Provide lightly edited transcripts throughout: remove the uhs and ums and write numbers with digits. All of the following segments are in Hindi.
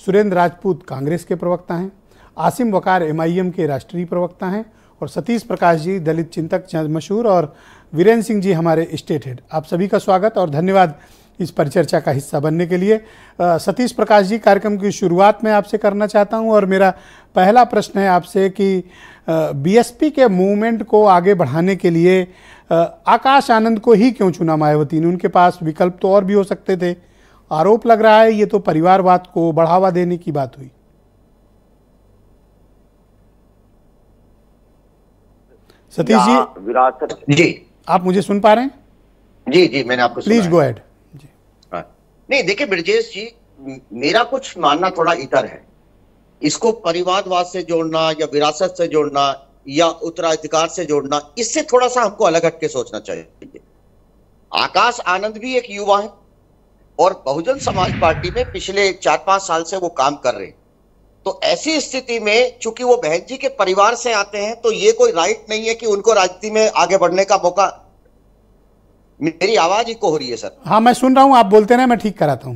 सुरेंद्र राजपूत कांग्रेस के प्रवक्ता हैं, आसिम वकार MIM के राष्ट्रीय प्रवक्ता हैं और सतीश प्रकाश जी दलित चिंतक मशहूर और वीरेंद्र सिंह जी हमारे स्टेट हेड। आप सभी का स्वागत और धन्यवाद इस परिचर्चा का हिस्सा बनने के लिए। सतीश प्रकाश जी, कार्यक्रम की शुरुआत में आपसे करना चाहता हूं और मेरा पहला प्रश्न है आपसे कि BSP के मूवमेंट को आगे बढ़ाने के लिए आकाश आनंद को ही क्यों चुना मायावती ने? उनके पास विकल्प तो और भी हो सकते थे। आरोप लग रहा है ये तो परिवारवाद को बढ़ावा देने की बात हुई। सतीश जी, विरासत जी, आप मुझे सुन पा रहे हैं? जी, मैंने आपको प्लीज गो अहेड। नहीं, देखिए ब्रजेश जी, मेरा कुछ मानना थोड़ा इतर है। इसको परिवारवाद से जोड़ना या विरासत से जोड़ना या उत्तराधिकार से जोड़ना, इससे थोड़ा सा हमको अलग हटके सोचना चाहिए। आकाश आनंद भी एक युवा है और बहुजन समाज पार्टी में पिछले 4-5 साल से वो काम कर रहे हैं। तो ऐसी स्थिति में चूंकि वो बहन जी के परिवार से आते हैं तो ये कोई राइट नहीं है कि उनको राजनीति में आगे बढ़ने का मौका। मेरी आवाज इको हो रही है सर? हाँ, मैं सुन रहा हूं, आप बोलते रहे, मैं ठीक कराता हूं।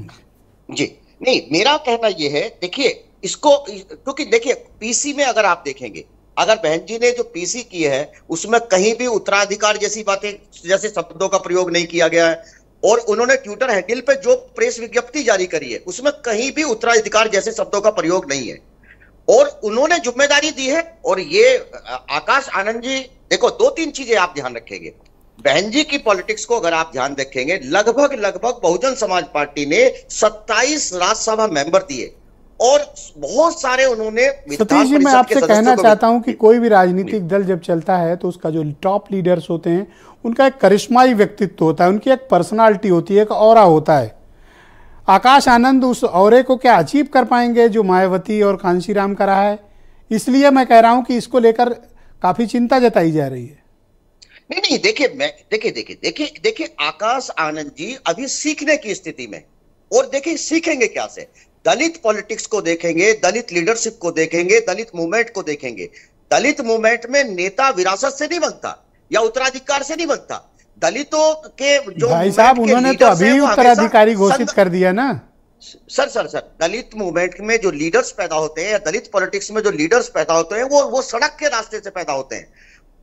जी, नहीं, मेरा कहना यह है, देखिए इसको, क्योंकि देखिए पीसी में अगर आप देखेंगे, अगर बहन जी ने जो पीसी की है उसमें कहीं भी उत्तराधिकार जैसी बातें, जैसे शब्दों का प्रयोग नहीं किया गया है। और उन्होंने ट्विटर हैंडल पे जो प्रेस विज्ञप्ति जारी करी है उसमें कहीं भी उत्तराधिकार जैसे शब्दों का प्रयोग नहीं है और उन्होंने जिम्मेदारी दी है। और ये आकाश आनंद जी, देखो 2-3 चीजें आप ध्यान रखेंगे। बहन जी की पॉलिटिक्स को अगर आप ध्यान रखेंगे, लगभग बहुजन समाज पार्टी ने 27 राज्यसभा मेंबर दिए और बहुत सारे उन्होंने। सतीश जी, मैं आपसे कहना चाहता हूं कि कोई भी राजनीतिक दल जब चलता है तो उसका जो टॉप लीडर्स होते हैं उनका एक करिश्माई व्यक्तित्व होता है, उनकी एक पर्सनालिटी होती है, एक ऑरा होता है। आकाश आनंद उस ऑरे को क्या अचीव कर पाएंगे जो मायावती और कांशीराम का रहा है? इसलिए मैं कह रहा हूं कि इसको लेकर काफी चिंता जताई जा रही है। नहीं, देखिए आकाश आनंद जी अभी सीखने की स्थिति में, और देखिए सीखेंगे क्या से? दलित पॉलिटिक्स को देखेंगे, दलित लीडरशिप को देखेंगे, दलित मूवमेंट को देखेंगे। दलित मूवमेंट में नेता विरासत से नहीं बनता या उत्तराधिकार से नहीं बनता। दलितों के जो भाई साहब, उन्होंने तो अभी उत्तराधिकारी घोषित कर दिया ना। सर, दलित मूवमेंट में जो लीडर्स पैदा होते हैं या दलित पॉलिटिक्स में जो लीडर्स पैदा होते हैं वो सड़क के रास्ते से पैदा होते हैं।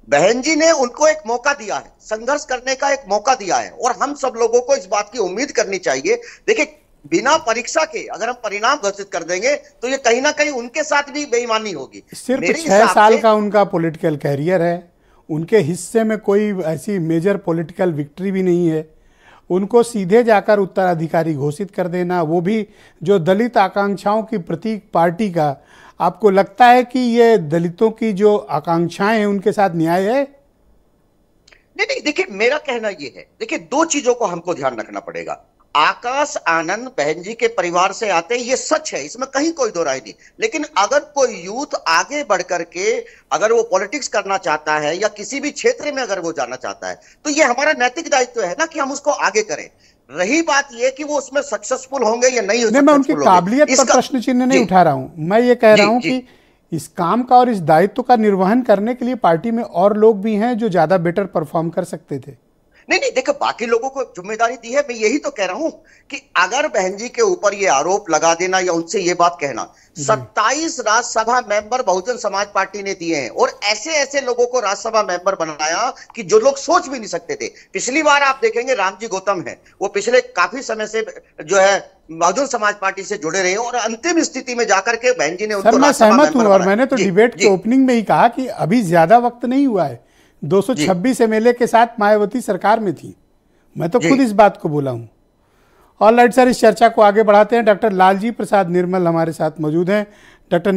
बहन जी ने उनको एक मौका दिया है, संघर्ष करने का एक मौका दिया है और हम सब लोगों को इस बात की उम्मीद करनी चाहिए। देखिए, बिना परीक्षा के अगर हम परिणाम घोषित कर देंगे तो ये कहीं ना कहीं उनके साथ भी बेईमानी होगी। सिर्फ 6 साल का उनका पॉलिटिकल कैरियर है, उनके हिस्से में कोई ऐसी मेजर पॉलिटिकल विक्ट्री भी नहीं है। उनको सीधे जाकर उत्तराधिकारी घोषित कर देना, वो भी जो दलित आकांक्षाओं की प्रतीक पार्टी का, आपको लगता है कि ये दलितों की जो आकांक्षाएं हैं उनके साथ न्याय है? नहीं, देखिए मेरा कहना ये है, देखिए 2 चीजों को हमको ध्यान रखना पड़ेगा। आकाश आनंद बहन जी के परिवार से आते हैं, ये सच है, इसमें कहीं कोई दो राय नहीं। लेकिन अगर कोई यूथ आगे बढ़ करके अगर वो पॉलिटिक्स करना चाहता है या किसी भी क्षेत्र में अगर वो जाना चाहता है तो ये हमारा नैतिक दायित्व है ना कि हम उसको आगे करें। रही बात ये कि वो उसमें सक्सेसफुल होंगे या नहीं, मैं उनकी काबिलियत पर प्रश्न चिन्ह नहीं उठा रहा हूं। मैं ये कह रहा हूं कि इस काम का और इस दायित्व का निर्वहन करने के लिए पार्टी में और लोग भी हैं जो ज्यादा बेटर परफॉर्म कर सकते थे। नहीं, देखो बाकी लोगों को जिम्मेदारी दी है। मैं यही तो कह रहा हूं कि अगर बहन जी के ऊपर ये आरोप लगा देना या उनसे ये बात कहना, 27 राज्यसभा मेंबर बहुजन समाज पार्टी ने दिए हैं और ऐसे लोगों को राज्यसभा मेंबर बनाया कि जो लोग सोच भी नहीं सकते थे। पिछली बार आप देखेंगे रामजी गौतम है, वो पिछले काफी समय से जो है बहुजन समाज पार्टी से जुड़े रहे और अंतिम स्थिति में जाकर के बहन जी ने उनको राज्यसभा मेंबर बनाया। और मैंने तो डिबेट के ओपनिंग में ही कहा कि अभी ज्यादा वक्त नहीं हुआ है, 226 MLA के साथ मायावती सरकार में थी। मैं तो खुद इस बात को बोला हूं। ऑल राइट सर, इस चर्चा को आगे बढ़ाते हैं। डॉक्टर लालजी प्रसाद निर्मल हमारे साथ मौजूद हैं। डॉक्टर